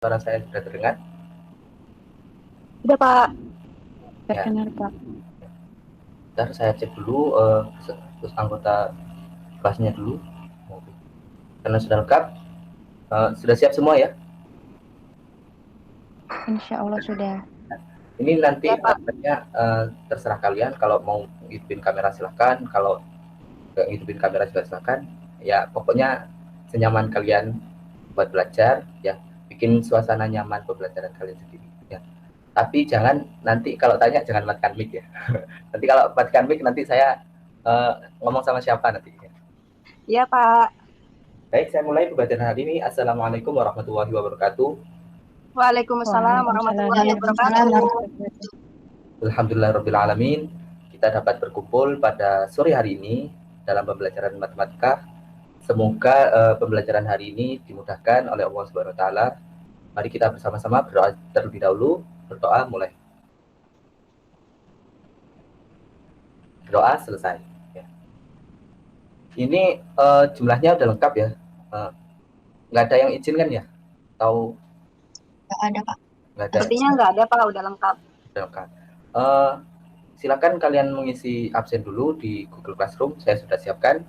Suara saya sudah terdengar? Udah Pak. Ya. Terdengar Pak. Ntar saya cek dulu terus anggota kelasnya dulu. Karena sudah lengkap. Sudah siap semua ya? Insya Allah sudah. Ini nanti Ya, Pak. terserah kalian. Kalau mau hidupin kamera silahkan. Kalau nggak hidupin kamera juga silahkan. Ya pokoknya senyaman kalian buat belajar. Ya bikin suasana nyaman pembelajaran kalian sendiri. Ya. Tapi jangan nanti kalau tanya jangan matikan mic ya. Nanti kalau matikan mic nanti saya ngomong sama siapa nanti. Iya Pak. Baik, saya mulai pembelajaran hari ini. Assalamualaikum warahmatullahi wabarakatuh. Waalaikumsalam warahmatullahi wabarakatuh. Alhamdulillahirrabbilalamin. Kita dapat berkumpul pada sore hari ini dalam pembelajaran matematika. Semoga pembelajaran hari ini dimudahkan oleh Allah Subhanahu wa taala. Mari kita bersama-sama berdoa terlebih dahulu. Berdoa mulai. Berdoa selesai. Ya. Ini jumlahnya udah lengkap ya. Nggak ada yang izin kan ya? Tahu? Nggak ada Pak. Nggak ada. Sepertinya nggak ada Pak, udah lengkap. Udah lengkap. Silakan kalian mengisi absen dulu di Google Classroom. Saya sudah siapkan.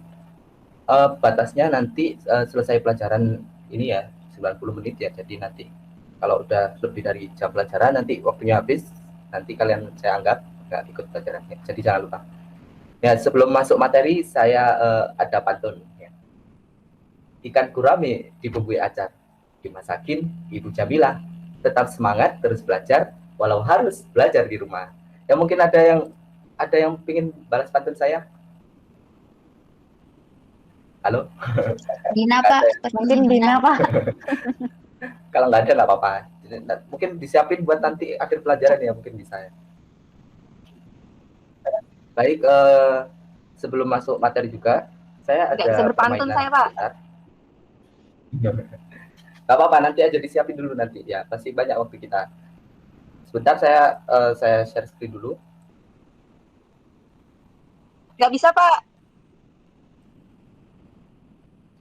Batasnya nanti selesai pelajaran ini ya 90 menit ya. Jadi nanti kalau udah lebih dari jam pelajaran nanti waktunya habis. Nanti kalian saya anggap nggak ikut pelajarannya. Jadi jangan lupa. Ya sebelum masuk materi saya ada pantun. Ya. Ikan gurame dibumbui acar, dimasakin Ibu Jamila. Tetap semangat terus belajar walau harus belajar di rumah. Ya mungkin ada yang ingin balas pantun saya. Halo? Dina Pak, mungkin Dina Pak. Kalau nggak ada nggak apa-apa. Mungkin disiapin buat nanti akhir pelajaran ya, mungkin bisa ya. Baik, sebelum masuk materi juga, saya Nggak ada bisa berpantun permainan saya Pak. sebentar. Nggak apa-apa, nanti aja disiapin dulu nanti ya. Pasti banyak waktu kita. Sebentar saya share screen dulu. Nggak bisa Pak.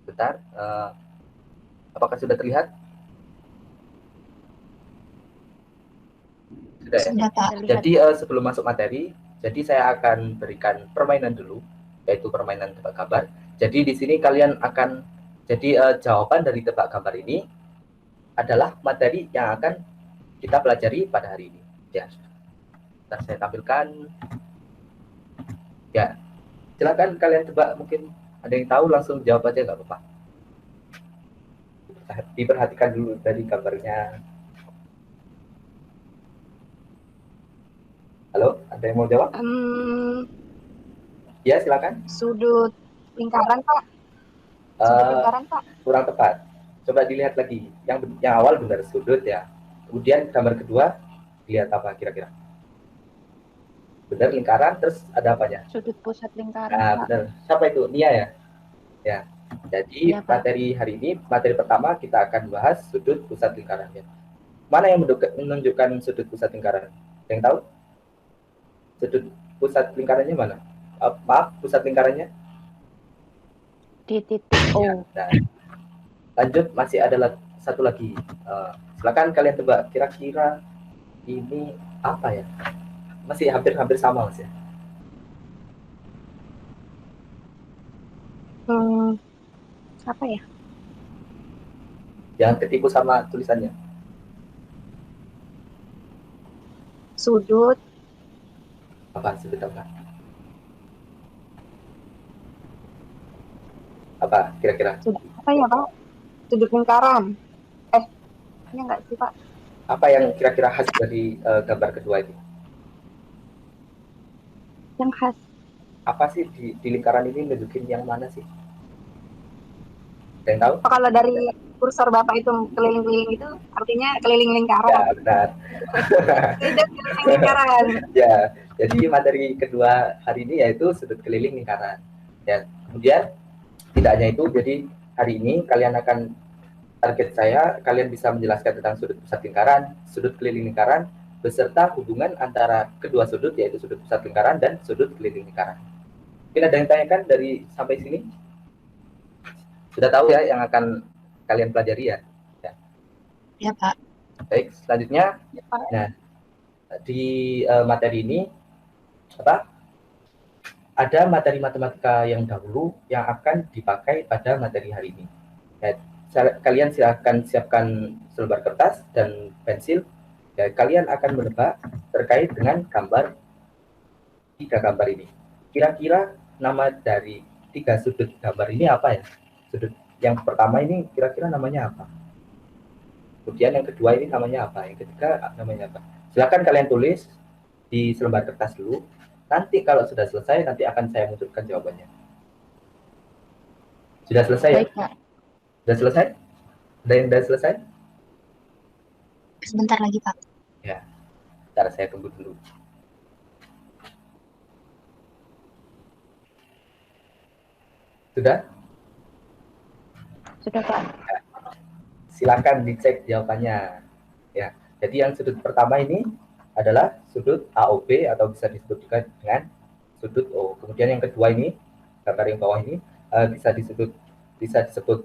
Sebentar. Apakah sudah terlihat? Sudah ya? Sudah Pak. Jadi sebelum masuk materi, jadi saya akan berikan permainan dulu, yaitu permainan tebak gambar. Jadi di sini kalian akan, jadi jawaban dari tebak gambar ini adalah materi yang akan kita pelajari pada hari ini. Ya, ntar saya tampilkan. Ya, silakan kalian tebak. Mungkin ada yang tahu langsung jawab aja nggak apa-apa. Diperhatikan dulu dari gambarnya. Halo, ada yang mau jawab? Ya, silakan. Sudut lingkaran Pak. Sudut lingkaran Pak. Kurang tepat. Coba dilihat lagi. Yang awal benar sudut ya. Kemudian gambar kedua, lihat apa kira-kira? Benar lingkaran, terus ada apanya? Sudut pusat lingkaran Nah, Pak. benar. Siapa itu? Nia ya? Ya. Jadi Ya, materi hari ini, materi pertama kita akan bahas sudut pusat lingkaran. Ya. Mana yang menunjukkan sudut pusat lingkaran? Yang tahu? Sudut pusat lingkarannya mana? Maaf, pusat lingkarannya? Di titik O. Ya, nah, lanjut, masih ada satu lagi. Silakan kalian tebak, kira-kira ini apa ya? Masih hampir-hampir sama Mas ya. Apa ya? Jangan ketipu sama tulisannya. Sudut. Apa sudut apa? Apa kira-kira? Sudut apa ya Pak? Sudut lingkaran. Ini enggak sih Pak? Apa yang kira-kira khas dari gambar kedua ini? Yang khas. Apa sih di lingkaran ini nunjukin yang mana sih? Ada yang tahu? Kalau dari kursor Bapak itu keliling-keliling itu artinya keliling lingkaran. Ya, benar. Sudut keliling lingkaran. Ya, jadi materi kedua hari ini yaitu sudut keliling lingkaran. Ya, kemudian tidak hanya itu, jadi hari ini target saya, kalian bisa menjelaskan tentang sudut pusat lingkaran, sudut keliling lingkaran, beserta hubungan antara kedua sudut, yaitu sudut pusat lingkaran dan sudut keliling lingkaran. Mungkin ada yang tanyakan dari sampai sini? Sudah tahu ya yang akan kalian pelajari ya? Ya. Ya, Pak. Baik, selanjutnya, Ya, Pak. nah di materi ini ada materi matematika yang dahulu yang akan dipakai pada materi hari ini. Ya, kalian silahkan siapkan selebar kertas dan pensil. Ya, kalian akan menebak terkait dengan tiga gambar ini. Kira-kira nama dari tiga sudut gambar ini apa ya? Sudut yang pertama ini kira-kira namanya apa? Kemudian yang kedua ini namanya apa? Yang ketiga namanya apa? Silakan kalian tulis di selembar kertas dulu. Nanti kalau sudah selesai, nanti akan saya munculkan jawabannya. Sudah selesai ya? Baik, Pak. Sudah selesai? Ada yang sudah selesai? Sebentar lagi, Pak. Ya, ntar saya tunggu dulu. Sudah? Sudah, Pak. Silakan dicek jawabannya. Ya, jadi yang sudut pertama ini adalah sudut AOB atau bisa disebut juga dengan sudut O. Kemudian yang kedua ini, gambar yang bawah ini bisa disebut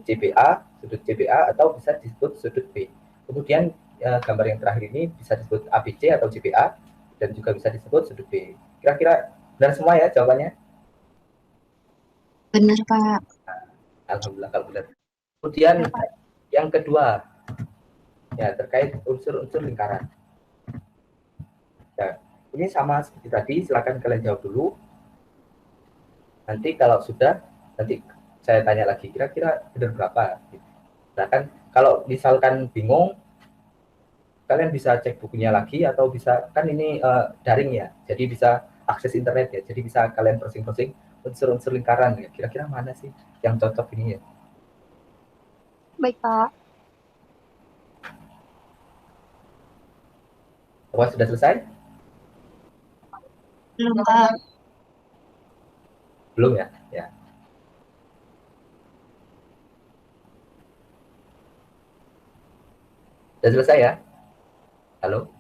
CBA, sudut CBA atau bisa disebut sudut B. Kemudian gambar yang terakhir ini bisa disebut ABC atau CBA dan juga bisa disebut sudut B. Kira-kira benar semua ya jawabannya? Benar, Pak. Alhamdulillah kalau benar. Kemudian yang kedua, ya terkait unsur-unsur lingkaran. Ya, ini sama seperti tadi, silakan kalian jawab dulu. Nanti kalau sudah, nanti saya tanya lagi, kira-kira benar berapa? Silakan, kalau misalkan bingung, kalian bisa cek bukunya lagi atau bisa, kan ini daring ya, jadi bisa akses internet ya, jadi bisa kalian browsing-browsing unsur-unsur lingkaran ya. Kira-kira mana sih yang cocok ini ya? Baik, Pak. Apa sudah selesai? Belum, Pak. Belum ya? Ya. Sudah selesai ya? Halo?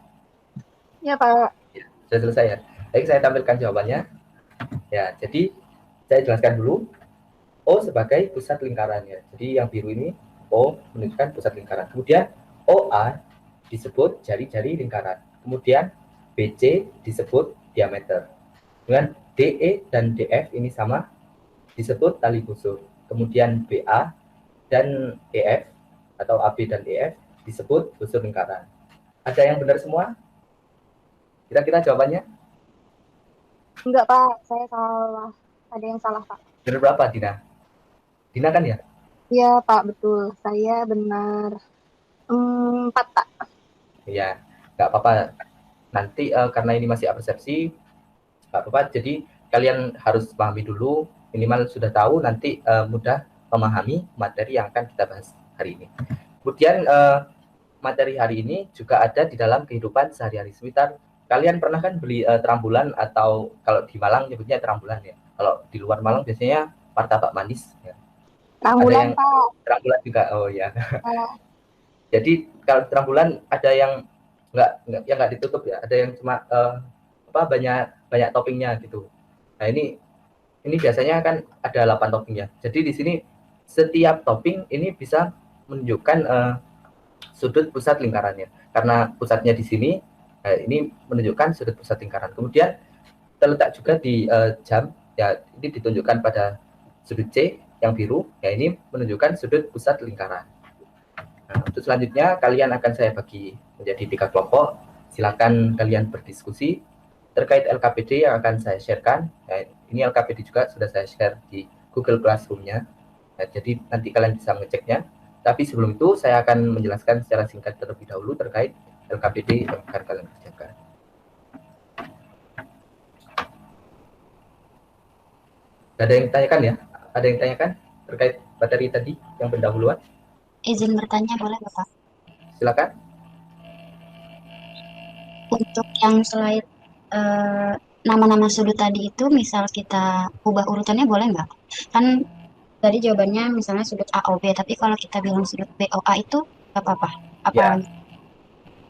Ya, Pak. Ya, sudah selesai ya? Baik, saya tampilkan jawabannya. Ya, jadi saya jelaskan dulu. O sebagai pusat lingkaran ya. Jadi yang biru ini O menunjukkan pusat lingkaran. Kemudian OA disebut jari-jari lingkaran. Kemudian BC disebut diameter. Dengan DE dan DF ini sama disebut tali busur. Kemudian BA dan EF atau AB dan EF disebut busur lingkaran. Ada yang benar semua? Kira-kira jawabannya? Enggak, Pak. Saya salah. Ada yang salah, Pak. Benar berapa, Dina? Dina kan ya? Iya, Pak. Betul. Saya benar 4, Pak. Ya, nggak apa-apa. Nanti karena ini masih persepsi, nggak apa-apa. Jadi kalian harus pahami dulu, minimal sudah tahu, nanti mudah memahami materi yang akan kita bahas hari ini. Kemudian materi hari ini juga ada di dalam kehidupan sehari-hari. Sekitar kalian pernah kan beli terambulan atau kalau di Malang nyebutnya terambulan ya. Kalau di luar Malang biasanya martabak manis. Ya. Rambulan, Ada yang Pak. terambulan juga. Oh ya. Uh, Jadi kalau terambulan ada yang nggak ditutup ya. Ada yang cuma banyak toppingnya gitu. Nah ini biasanya kan ada 8 toppingnya. Jadi di sini setiap topping ini bisa menunjukkan sudut pusat lingkarannya. Karena pusatnya di sini, ini menunjukkan sudut pusat lingkaran. Kemudian terletak juga di jam, ya ini ditunjukkan pada sudut C yang biru, ya ini menunjukkan sudut pusat lingkaran. Nah, untuk selanjutnya kalian akan saya bagi menjadi 3 kelompok. Silakan kalian berdiskusi terkait LKPD yang akan saya sharekan. Nah, ini LKPD juga sudah saya share di Google Classroom-nya. Nah, jadi nanti kalian bisa mengeceknya. Tapi sebelum itu saya akan menjelaskan secara singkat terlebih dahulu terkait LKPD yang akan kalian kerjakan. Ada yang ditanyakan ya? Ada yang ditanyakan terkait materi tadi yang pendahuluan? Izin bertanya boleh, Bapak? Silakan. Untuk yang slide nama-nama sudut tadi itu, misal kita ubah urutannya boleh nggak? Kan tadi jawabannya misalnya sudut AOB, tapi kalau kita bilang sudut BOA itu nggak apa-apa.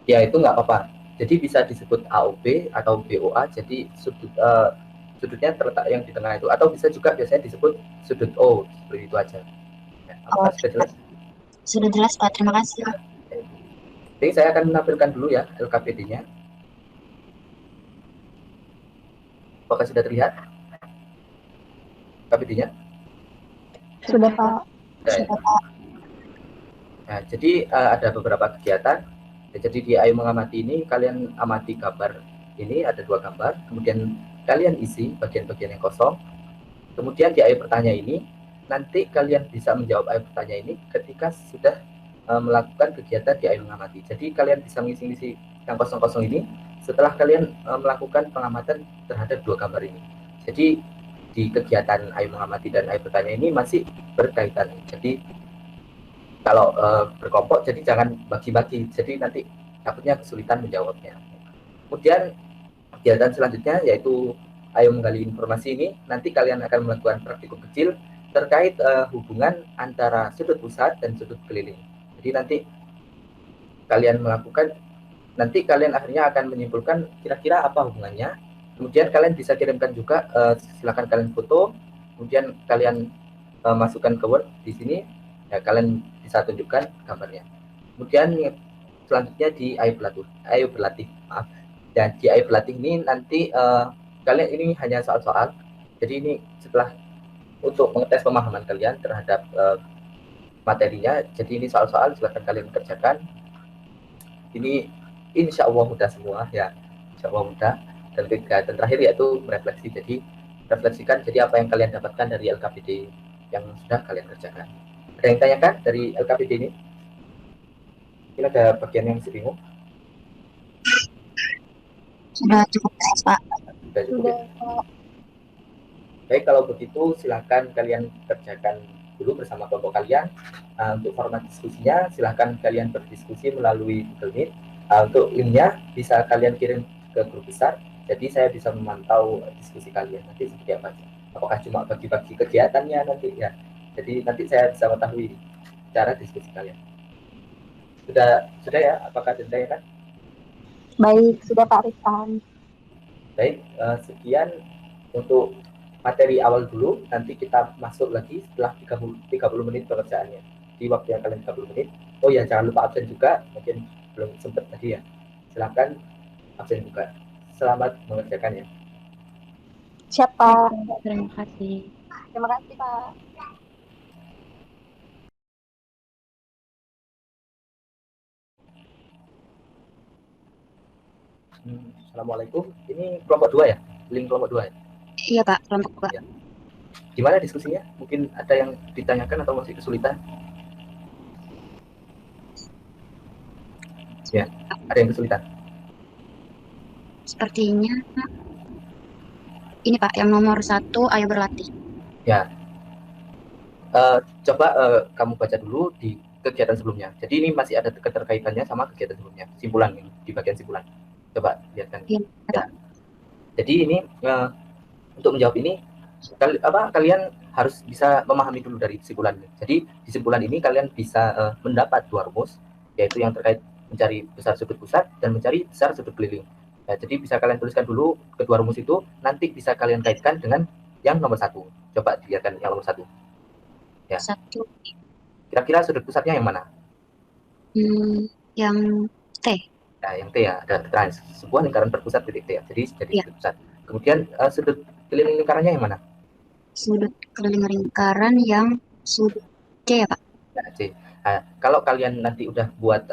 Ya itu nggak apa-apa. Jadi bisa disebut AOB atau BOA. Jadi sudutnya terletak yang di tengah itu, atau bisa juga biasanya disebut sudut O, seperti itu aja. Nah, apakah sudah jelas? Sudah jelas, Pak. Terima kasih. Jadi saya akan menampilkan dulu ya LKPD-nya. Apakah sudah terlihat LKPD-nya? Sudah, Pak. Sudah ya. Sudah, Pak. Nah, jadi ada beberapa kegiatan. Jadi di Ayo Mengamati ini kalian amati gambar ini, ada 2 gambar, kemudian kalian isi bagian-bagian yang kosong. Kemudian di Ayo Bertanya ini nanti kalian bisa menjawab Ayo Bertanya ini ketika sudah melakukan kegiatan di Ayo Mengamati. Jadi kalian bisa mengisi-isi yang kosong-kosong ini setelah kalian melakukan pengamatan terhadap 2 gambar ini. Jadi di kegiatan Ayo Mengamati dan Ayo Bertanya ini masih berkaitan. Jadi kalau berkelompok jadi jangan bagi-bagi, jadi nanti takutnya kesulitan menjawabnya. Kemudian kegiatan selanjutnya yaitu Ayo Menggali Informasi ini, nanti kalian akan melakukan praktikum kecil terkait hubungan antara sudut pusat dan sudut keliling. Jadi nanti kalian melakukan, nanti kalian akhirnya akan menyimpulkan kira-kira apa hubungannya. Kemudian kalian bisa kirimkan juga, silakan kalian foto, kemudian kalian masukkan ke Word di sini. Ya, kalian bisa tunjukkan gambarnya. Kemudian selanjutnya di Ayo Berlatih, maaf. Dan di Ayo Berlatih ini nanti kalian ini hanya soal-soal. Jadi ini setelah untuk mengetes pemahaman kalian terhadap materinya. Jadi ini soal-soal, silakan kalian kerjakan. Ini insya Allah mudah semua ya, insya Allah mudah. Dan kegiatan terakhir yaitu merefleksi. Jadi refleksikan jadi apa yang kalian dapatkan dari LKPD yang sudah kalian kerjakan. Ada yang tanyakan dari LKPD ini? Mungkin ada bagian yang masih bingung. Sudah cukup, Pak. Sudah cukup ya? Sudah, Pak. Baik, kalau begitu silakan kalian kerjakan dulu bersama kelompok kalian. Untuk format diskusinya silahkan kalian berdiskusi melalui Google Meet. Untuk linknya bisa kalian kirim ke grup besar, jadi saya bisa memantau diskusi kalian nanti seperti apa. Apakah cuma bagi-bagi kegiatannya nanti ya, jadi nanti saya bisa mengetahui cara diskusi kalian. Sudah ya, apakah sudah ya kan? Baik, sudah Pak Rizkan. Baik, sekian untuk materi awal dulu. Nanti kita masuk lagi setelah 30 menit pengerjaannya. Di waktu yang kalian 30 menit. Oh ya, jangan lupa absen juga. Mungkin belum sempat tadi ya. Silakan absen juga. Selamat mengerjakan ya. Siap, Pak. Terima kasih. Terima kasih, Pak. Assalamualaikum. Ini kelompok 2 ya? Link kelompok 2 ya? Iya, Pak, kelompok Pak. Ya. Gimana diskusinya? Mungkin ada yang ditanyakan atau masih kesulitan? Ya, ada yang kesulitan. Sepertinya ini Pak, yang nomor 1, Ayo Berlatih. Ya, coba kamu baca dulu di kegiatan sebelumnya. Jadi ini masih ada keterkaitannya sama kegiatan sebelumnya. Simpulan ini, di bagian simpulan. Coba lihatkan. Iya, Ya. Jadi ini untuk menjawab ini kalian harus bisa memahami dulu dari simpulan ini. Jadi di simpulan ini kalian bisa mendapat 2 rumus, yaitu yang terkait mencari besar sudut pusat dan mencari besar sudut keliling. Ya, jadi bisa kalian tuliskan dulu kedua rumus itu, nanti bisa kalian kaitkan dengan yang nomor 1. Coba dilihatkan yang nomor 1. Ya. 1. Kira-kira sudut pusatnya yang mana? Yang T. Ya, yang T ya, ada trans. Sebuah lingkaran berpusat titik T ya. Jadi Ya. sudut pusat. Kemudian sudut keliling lingkarannya yang mana? Sudut keliling lingkaran yang sudut C ya, Pak? Ya, C. Nah, kalau kalian nanti udah buat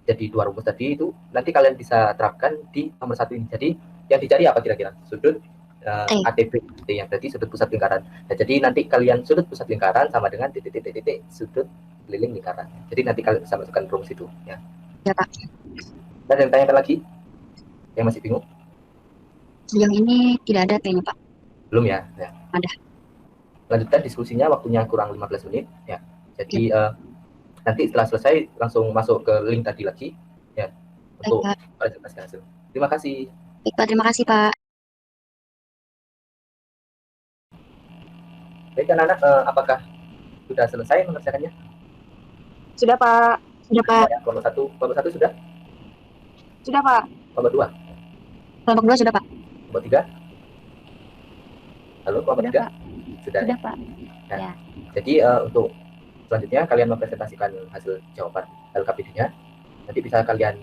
jadi 2 rumus tadi itu, nanti kalian bisa terapkan di nomor 1 ini. Jadi yang dicari apa kira-kira? Sudut ATB yang tadi sudut pusat lingkaran. Nah, jadi nanti kalian sudut pusat lingkaran sama dengan titik-titik sudut keliling lingkaran. Jadi nanti kalian bisa masukkan rumus itu ya. Ya, Pak. Ada yang tanyakan lagi? Yang masih bingung? Yang ini tidak ada kayaknya, Pak. Belum ya? Ya. Ada. Lanjutkan diskusinya, waktunya kurang 15 menit ya. Jadi nanti setelah selesai langsung masuk ke link tadi lagi ya, untuk presentasi hasil. Terima kasih. Baik, Pak, terima kasih, Pak. Baik anak-anak, apakah sudah selesai mengerjakannya? Sudah, Pak. Sudah, Pak. Kelompok 1 sudah? Sudah, Pak. Kelompok 2? Kelompok 2 sudah, Pak. Kelompok 3? Halo, kelompok 3? Pak. Sudah. Sudah, Pak. Nah, Ya. jadi untuk selanjutnya kalian mempresentasikan hasil jawaban LKPD-nya. Nanti bisa kalian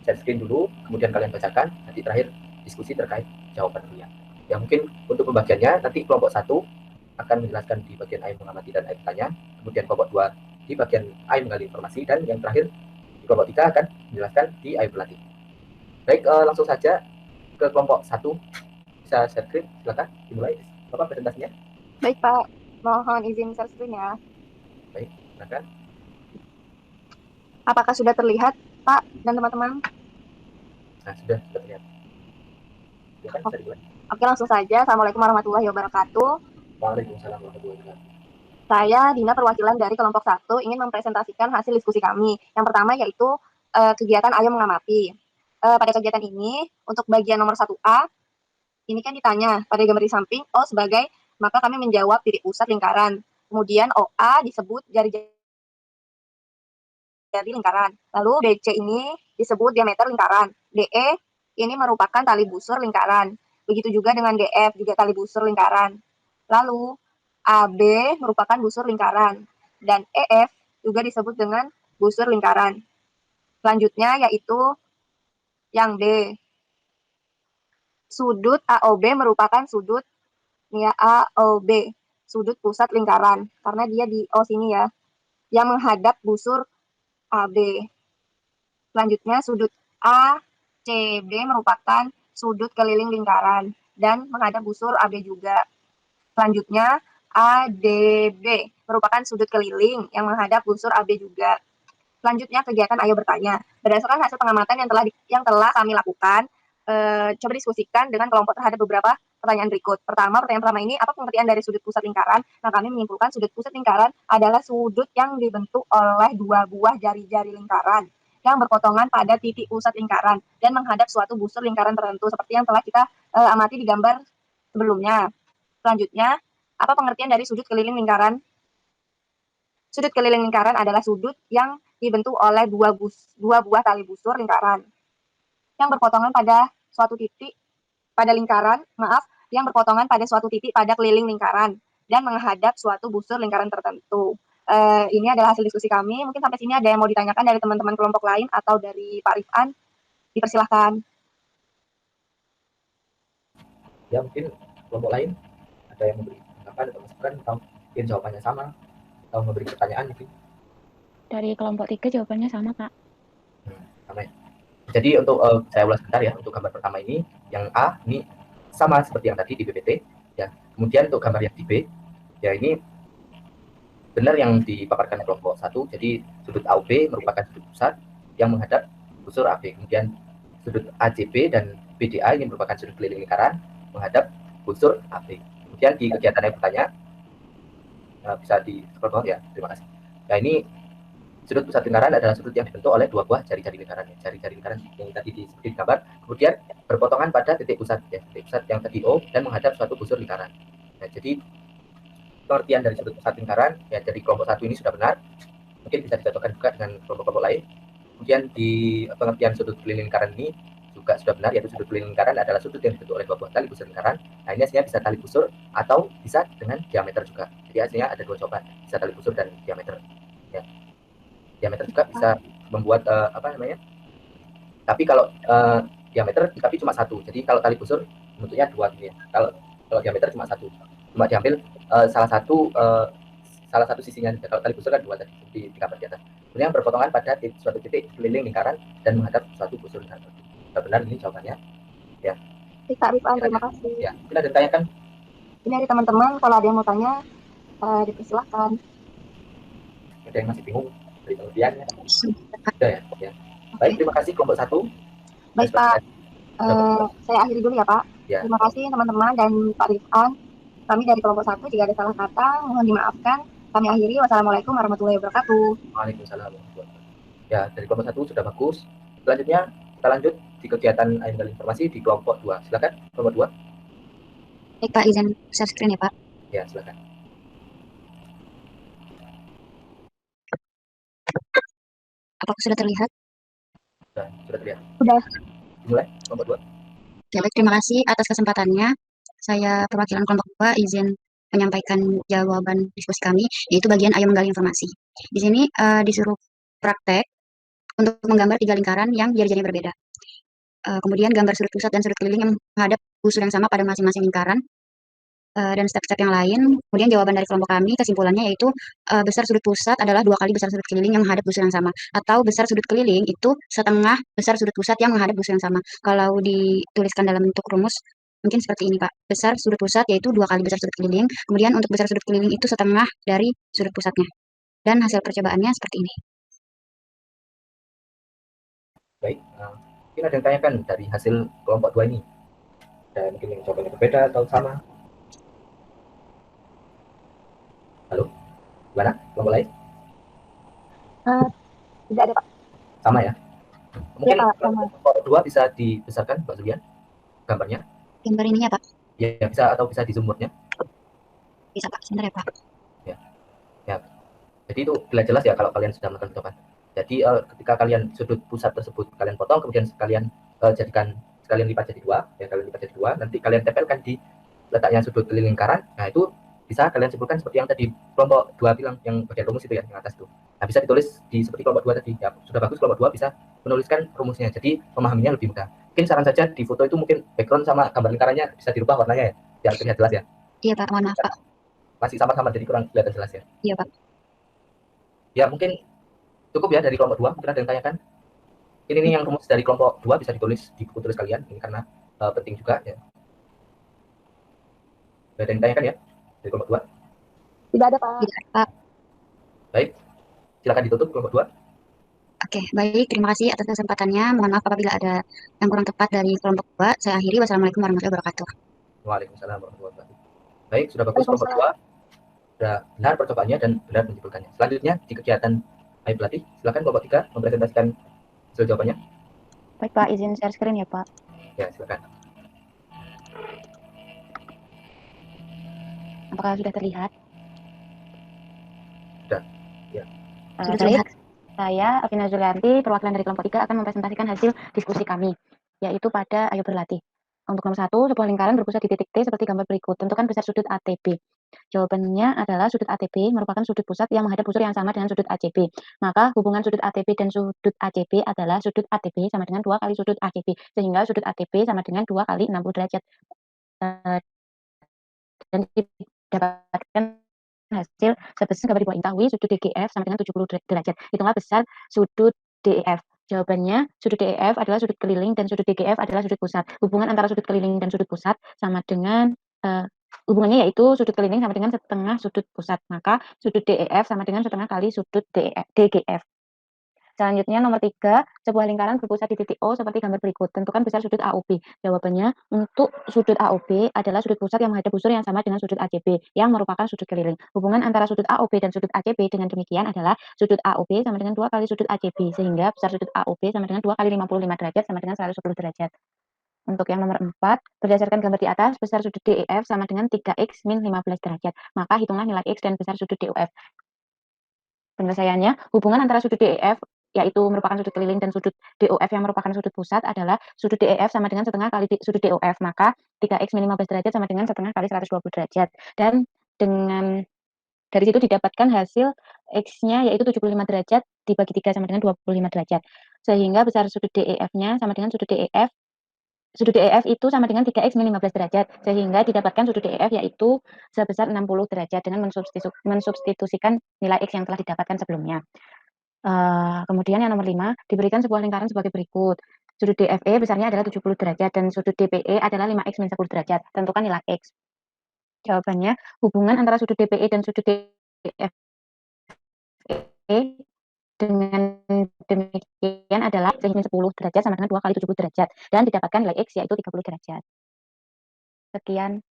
share screen dulu, kemudian kalian bacakan, nanti terakhir diskusi terkait jawaban kalian. Ya mungkin untuk pembagiannya nanti kelompok 1 akan menjelaskan di bagian A mengamati dan A bertanya, kemudian kelompok 2 di bagian A menggali informasi, dan yang terakhir di kelompok 3 akan menjelaskan di A berlatih. Baik, langsung saja ke kelompok 1. Bisa share screen, silakan dimulai Bapak presentasinya. Baik Pak, mohon izin share screen ya. Baik, silakan. Apakah sudah terlihat Pak dan teman-teman? Nah, sudah terlihat. Silakan, bisa dimulai. Oke, langsung saja. Assalamualaikum warahmatullahi wabarakatuh. Waalaikumsalam warahmatullahi wabarakatuh. Saya Dina, perwakilan dari kelompok 1, ingin mempresentasikan hasil diskusi kami. Yang pertama yaitu kegiatan Ayo Mengamati. Pada kegiatan ini, untuk bagian nomor 1A, ini kan ditanya pada gambar di samping, O sebagai, maka kami menjawab titik pusat lingkaran. Kemudian OA disebut jari-jari lingkaran. Lalu BC ini disebut diameter lingkaran. DE ini merupakan tali busur lingkaran. Begitu juga dengan DF, juga tali busur lingkaran. Lalu AB merupakan busur lingkaran. Dan EF juga disebut dengan busur lingkaran. Selanjutnya yaitu yang B. Sudut AOB merupakan sudut ya AOB, sudut pusat lingkaran. Karena dia di O sini ya, yang menghadap busur AB. Selanjutnya sudut ACB merupakan sudut keliling lingkaran dan menghadap busur AB juga. Selanjutnya ADB merupakan sudut keliling yang menghadap busur AB juga. Selanjutnya kegiatan Ayo Bertanya. Berdasarkan hasil pengamatan yang telah kami lakukan, coba diskusikan dengan kelompok terhadap beberapa pertanyaan berikut. Pertanyaan pertama ini, apa pengertian dari sudut pusat lingkaran? Nah, kami menyimpulkan sudut pusat lingkaran adalah sudut yang dibentuk oleh dua buah jari-jari lingkaran yang berpotongan pada titik pusat lingkaran dan menghadap suatu busur lingkaran tertentu seperti yang telah kita amati di gambar sebelumnya. Selanjutnya, apa pengertian dari sudut keliling lingkaran? Sudut keliling lingkaran adalah sudut yang dibentuk oleh dua buah tali busur lingkaran yang berpotongan pada suatu titik pada lingkaran, yang berpotongan pada suatu titik pada keliling lingkaran dan menghadap suatu busur lingkaran tertentu. Ini adalah hasil diskusi kami. Mungkin sampai sini ada yang mau ditanyakan dari teman-teman kelompok lain atau dari Pak Rifan? Dipersilahkan. Ya mungkin kelompok lain ada yang memberi tanggapan atau masukan, atau mungkin jawabannya sama, atau memberi pertanyaan mungkin. Dari kelompok 3 jawabannya sama, Kak. Sama ya. Jadi untuk saya ulas sebentar ya, untuk gambar pertama ini, yang A ini sama seperti yang tadi di BPT ya. Kemudian untuk gambar yang di B, ya ini benar yang dipaparkan kelompok 1. Jadi sudut AOB merupakan sudut pusat yang menghadap busur AB. Kemudian sudut ACB dan BDA ini merupakan sudut keliling lingkaran menghadap busur AB. Kemudian di kegiatan yang bertanya, bisa di scroll bawah ya, terima kasih. Nah ini sudut pusat lingkaran adalah sudut yang dibentuk oleh dua buah jari-jari lingkaran. Jari-jari lingkaran yang tadi seperti di gambar, kemudian berpotongan pada titik pusat, ya, titik pusat yang tadi O dan menghadap suatu busur lingkaran. Nah, jadi pengertian dari sudut pusat lingkaran ya dari kelompok 1 ini sudah benar. Mungkin bisa dicocokkan juga dengan kelompok-kelompok lain. Kemudian di pengertian sudut keliling lingkaran ini juga sudah benar, yaitu sudut keliling lingkaran adalah sudut yang dibentuk oleh dua buah tali busur lingkaran. Nah, ini hasilnya bisa tali busur atau bisa dengan diameter juga. Jadi hasilnya ada dua jawaban, bisa tali busur dan diameter. Ya. Diameter juga bisa membuat tapi kalau diameter tapi cuma satu. Jadi kalau tali busur bentuknya dua gitu ya. Kalau diameter cuma satu, cuma diambil salah satu sisinya. Kalau tali busur kan dua tadi di gambar di atas. Kemudian berpotongan pada suatu titik keliling lingkaran dan menghadap suatu busur lingkaran. Benar ini jawabannya. Ya. Pak Rifan, terima kasih. Ya, kita ditanyakan. Ini dari teman-teman, kalau ada yang mau tanya, dipersilahkan. Ada yang masih bingung dari pengertiannya? Sudah ya. Ya. Baik, terima kasih kelompok 1. Baik Pak, saya akhiri dulu ya Pak. Ya. Terima kasih teman-teman dan Pak Rifan. Kami dari kelompok 1, jika ada salah kata, mohon dimaafkan. Kami akhiri. Wassalamualaikum warahmatullahi wabarakatuh. Waalaikumsalam warahmatullahi wabarakatuh. Ya, dari kelompok 1 sudah bagus. Selanjutnya kita lanjut di kegiatan menggali informasi di kelompok 2. Silakan kelompok 2. Baik Pak, izin share screen ya Pak. Ya, silakan. Apakah sudah terlihat? Sudah terlihat. Sudah. Dimulai kelompok 2. Oke, baik, terima kasih atas kesempatannya. Saya perwakilan kelompok 2 izin menyampaikan jawaban diskusi kami, yaitu bagian Ayo Menggali Informasi. Di sini disuruh praktek untuk menggambar 3 lingkaran yang jari-jarinya berbeda. Kemudian gambar sudut pusat dan sudut keliling yang menghadap busur yang sama pada masing-masing lingkaran, dan step-step yang lain. Kemudian jawaban dari kelompok kami, kesimpulannya yaitu besar sudut pusat adalah 2 kali besar sudut keliling yang menghadap busur yang sama, atau besar sudut keliling itu setengah besar sudut pusat yang menghadap busur yang sama. Kalau dituliskan dalam bentuk rumus, mungkin seperti ini, Pak. Besar sudut pusat yaitu 2 kali besar sudut keliling, kemudian untuk besar sudut keliling itu setengah dari sudut pusatnya. Dan hasil percobaannya seperti ini. Baik, mungkin ada yang tanyakan dari hasil kelompok 2 ini. Dan mungkin yang jawabannya berbeda atau sama. Halo, gimana? Kelompok lain? Tidak ada, Pak. Sama ya? Mungkin Ya, Pak, sama. kelompok 2 bisa dibesarkan, Mbak Zulian, gambarnya? Gambar ininya, Pak. Ya, bisa, atau bisa di zoom mode-nya? Bisa, Pak. Sebentar ya, Pak. Ya. Jadi itu jelas ya kalau kalian sudah melakukan percobaan. Jadi ketika kalian sudut pusat tersebut kalian potong, kemudian sekalian sekalian lipat jadi 2, ya kalian lipat jadi 2, nanti kalian tempelkan di letaknya sudut keliling lingkaran. Nah, itu bisa kalian simpulkan seperti yang tadi kelompok 2 bilang, yang bagian rumus itu ya, yang atas itu. Nah, bisa ditulis di seperti kelompok 2 tadi. Ya, sudah bagus kelompok 2 bisa menuliskan rumusnya. Jadi memahaminya lebih mudah. Mungkin saran saja di foto itu mungkin background sama gambar lingkarannya bisa dirubah warnanya ya, biar terlihat jelas ya. Iya, Pak. Mohon maaf, Pak. Masih samar-samar jadi kurang kelihatan jelas ya. Iya, Pak. Ya, mungkin cukup ya dari kelompok 2. Mungkin ada yang tanyakan. Ini nih yang rumus dari kelompok 2 bisa ditulis di buku tulis kalian. Ini karena penting juga ya. Ada yang tanyakan ya dari kelompok 2? Tidak ada, Pak. Tidak, Pak. Baik, silakan ditutup kelompok 2. Oke, baik. Terima kasih atas kesempatannya. Mohon maaf apabila ada yang kurang tepat dari kelompok 2. Saya akhiri. Wassalamualaikum warahmatullahi wabarakatuh. Waalaikumsalam warahmatullahi wabarakatuh. Baik, sudah bagus kelompok 2. Sudah benar percobaannya dan benar menyimpulkannya. Selanjutnya di kegiatan Ayo Pelatih, silakan kelompok 3 mempresentasikan hasil jawabannya. Baik, Pak. Izin share screen ya, Pak. Ya, silakan. Apakah sudah terlihat? Sudah, ya. Sudah Baik. terlihat. Saya, Afina Zulianti, perwakilan dari kelompok 3 akan mempresentasikan hasil diskusi kami, yaitu pada Ayo Berlatih. Untuk nomor 1, sebuah lingkaran berpusat di titik T seperti gambar berikut. Tentukan besar sudut ATB. Jawabannya adalah sudut ATB merupakan sudut pusat yang menghadap busur yang sama dengan sudut ACB. Maka hubungan sudut ATB dan sudut ACB adalah sudut ATB sama dengan 2 kali sudut ACB. Sehingga sudut ATB sama dengan 2 kali 60 derajat. Dan didapatkan hasil sebesar gambar di bawah diketahui sudut DGF sama dengan 70 derajat. Hitunglah besar sudut DEF. Jawabannya, sudut DEF adalah sudut keliling dan sudut DGF adalah sudut pusat. Hubungan antara sudut keliling dan sudut pusat sama dengan hubungannya yaitu sudut keliling sama dengan setengah sudut pusat. Maka sudut DEF sama dengan setengah kali sudut DGF. Selanjutnya nomor 3, sebuah lingkaran berpusat di titik O seperti gambar berikut. Tentukan besar sudut AOB. Jawabannya, untuk sudut AOB adalah sudut pusat yang menghadap busur yang sama dengan sudut ACB, yang merupakan sudut keliling. Hubungan antara sudut AOB dan sudut ACB dengan demikian adalah sudut AOB sama dengan 2 kali sudut ACB, sehingga besar sudut AOB sama dengan 2 kali 55 derajat sama dengan 110 derajat. Untuk yang nomor 4, berdasarkan gambar di atas, besar sudut DEF sama dengan 3x min 15 derajat. Maka hitunglah nilai x dan besar sudut DOF. Penyelesaiannya, hubungan antara sudut DEF yaitu merupakan sudut keliling dan sudut DOF yang merupakan sudut pusat adalah sudut DEF sama dengan setengah kali sudut DOF, maka 3x min 15 derajat sama dengan setengah kali 120 derajat. Dan dengan dari situ didapatkan hasil x-nya yaitu 75 derajat dibagi 3 sama dengan 25 derajat. Sehingga besar sudut DEF-nya sama dengan sudut DEF. Sudut DEF itu sama dengan 3x min 15 derajat, sehingga didapatkan sudut DEF yaitu sebesar 60 derajat dengan mensubstitusikan nilai x yang telah didapatkan sebelumnya. Kemudian yang nomor 5, diberikan sebuah lingkaran sebagai berikut. Sudut DFE besarnya adalah 70 derajat dan sudut DPE adalah 5x min 10 derajat. Tentukan nilai x. Jawabannya, hubungan antara sudut DPE dan sudut DFE dengan demikian adalah x min 10 derajat sama dengan 2 kali 70 derajat. Dan didapatkan nilai x yaitu 30 derajat. Sekian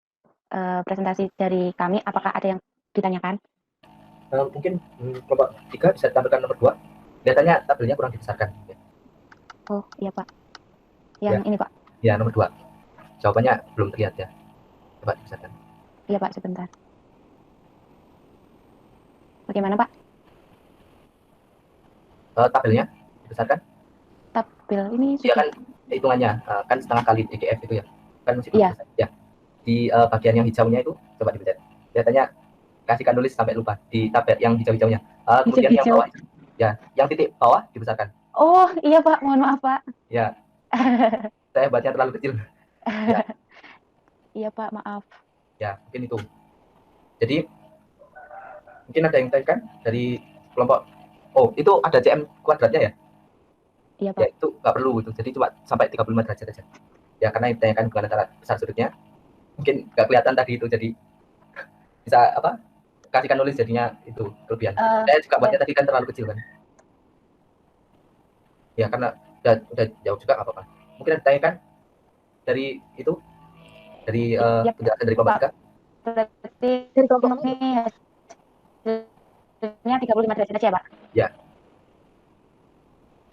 presentasi dari kami. Apakah ada yang ditanyakan? Mungkin kelompok 3 bisa ditampilkan nomor 2. Kelihatannya tabelnya kurang dibesarkan. Ya. Oh, iya, Pak. Yang ini, Pak. Ya, nomor 2. Jawabannya belum terlihat ya. Coba dibesarkan. Iya, Pak, sebentar. Bagaimana, Pak? Tabelnya dibesarkan? Tabel ini Ya sudah. kan hitungannya kan setengah kali DGF itu ya. Kan masih Iya. Ya. Di bagian yang hijaunya itu coba dipencet. Kelihatannya kasihkan tulis sampai lupa di tabel yang hijau-hijaunya. Kemudian yang bawah ya, yang titik bawah dibesarkan. Oh, iya Pak, mohon maaf Pak. Ya, saya baca terlalu kecil. Ya. Iya Pak, maaf. Ya, mungkin itu. Jadi mungkin ada yang tanyakan dari kelompok. Oh, itu ada CM kuadratnya ya? Iya Ya Pak. itu nggak perlu itu. Jadi cuma sampai 35 derajat aja. Ya karena yang ditanyakan bukan antara besar sudutnya. Mungkin nggak kelihatan tadi itu, jadi bisa apa? Kasihkan nulis jadinya itu kelebihan. Saya juga buatnya tadi kan terlalu kecil kan. Ya karena udah jauh juga nggak apa-apa. Mungkin ada ditanyakan dari itu, dari Iya, penjelasan dari kelompok Pak. 3. Berarti Dari kelompok ini hasilnya 35 derajat aja ya Pak? Ya.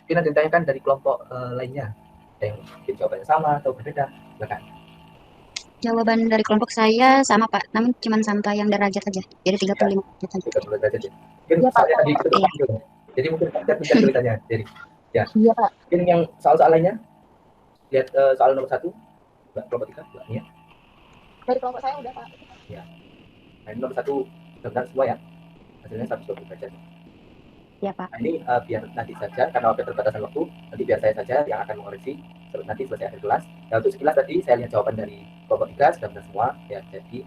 Mungkin ada yang ditanyakan dari kelompok lainnya. Ada yang mungkin jawabannya sama atau berbeda. Silakan. Jawaban dari kelompok saya sama Pak, namun cuma sampai yang derajat aja. Jadi 35 derajat aja. 30 derajat ya. Mungkin Iya, Pak. soalnya tadi itu Iya. ya. Jadi mungkin pencet tulisannya. Jadi ya. Iya, Pak. Mungkin yang soal-soal lainnya, lihat soal nomor 1, kelompok 3, ya. Dari kelompok saya udah, Pak. Ya. Nah, ini nomor 1 benar semua ya. Hasilnya 120 derajat. Iya Pak. Nah, ini biar nanti saja, karena ada terbatasan waktu, nanti biar saya saja yang akan mengoreksi nanti selesai akhir kelas. Nah, untuk sekilas tadi saya lihat jawaban dari kelompok 3 sudah benar semua ya. Jadi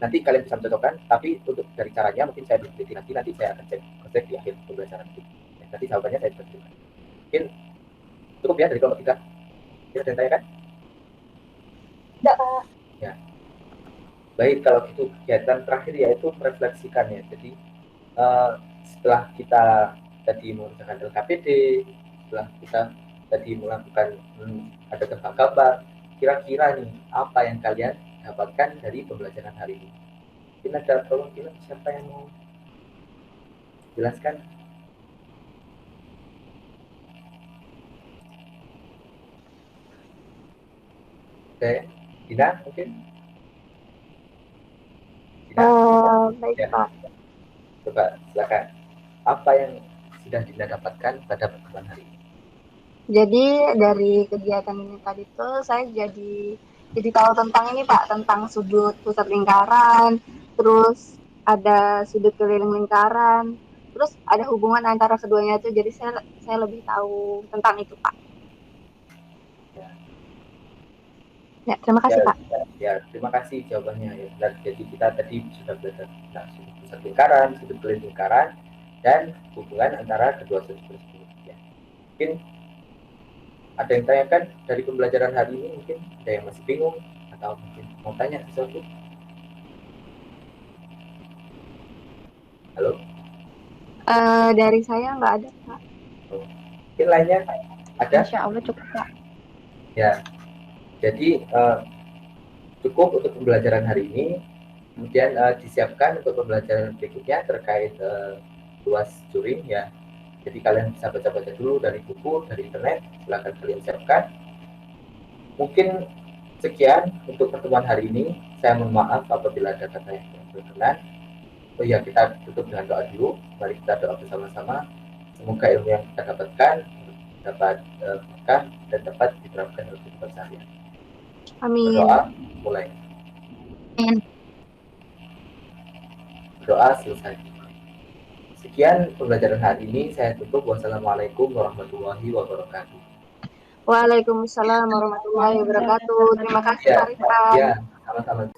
nanti kalian bisa mencocokkan, tapi untuk dari caranya mungkin saya belum teliti, nanti saya akan cek di akhir pembelajaran nanti. Ya, nanti jawabannya saya tunjukkan. Mungkin cukup ya dari kelompok 3. Kita ada yang tanyakan? Tidak, Pak. Ya. Baik, kalau itu kegiatan terakhir yaitu merefleksikan ya. Jadi setelah kita tadi mengerjakan LKPD, setelah kita tadi melakukan ada tentang gambar, kira-kira nih apa yang kalian dapatkan dari pembelajaran hari ini? Mungkin ada, tolong siapa yang mau jelaskan? Oke, Dina mungkin? Dina? Baik, Ya. Pak. Coba silakan. Apa yang sudah Dina dapatkan pada pertemuan hari ini? Jadi dari kegiatan ini tadi tuh saya jadi tahu tentang ini Pak, tentang sudut pusat lingkaran, terus ada sudut keliling lingkaran, terus ada hubungan antara keduanya itu. Jadi saya lebih tahu tentang itu Pak. Ya, terima kasih Pak. Ya, terima kasih jawabannya ya. Dan jadi kita tadi sudah belajar tentang sudut pusat lingkaran, sudut keliling lingkaran, dan hubungan antara kedua sudut tersebut. Ya. Mungkin ada yang tanyakan dari pembelajaran hari ini, mungkin ada yang masih bingung atau mungkin mau tanya sesuatu. Halo? Dari saya nggak ada Pak. Mungkin lainnya ada? Insya Allah cukup Pak. Ya, jadi cukup untuk pembelajaran hari ini. Kemudian disiapkan untuk pembelajaran berikutnya terkait luas Turing ya. Jadi kalian bisa baca-baca dulu dari buku, dari internet, silakan kalian siapkan. Mungkin sekian untuk pertemuan hari ini. Saya mohon maaf apabila ada kata yang berkenan. Oh ya, kita tutup dengan doa dulu. Mari kita doa bersama-sama. Semoga ilmu yang kita dapatkan dapat berkah dan dapat diterapkan dalam kehidupan sehari-hari. Amin. Berdoa mulai. Amin. Doa selesai. Sekian pembelajaran hari ini. Saya tutup. Wassalamualaikum warahmatullahi wabarakatuh. Waalaikumsalam warahmatullahi wabarakatuh. Terima kasih Pak Rifan. Ya, sama-sama.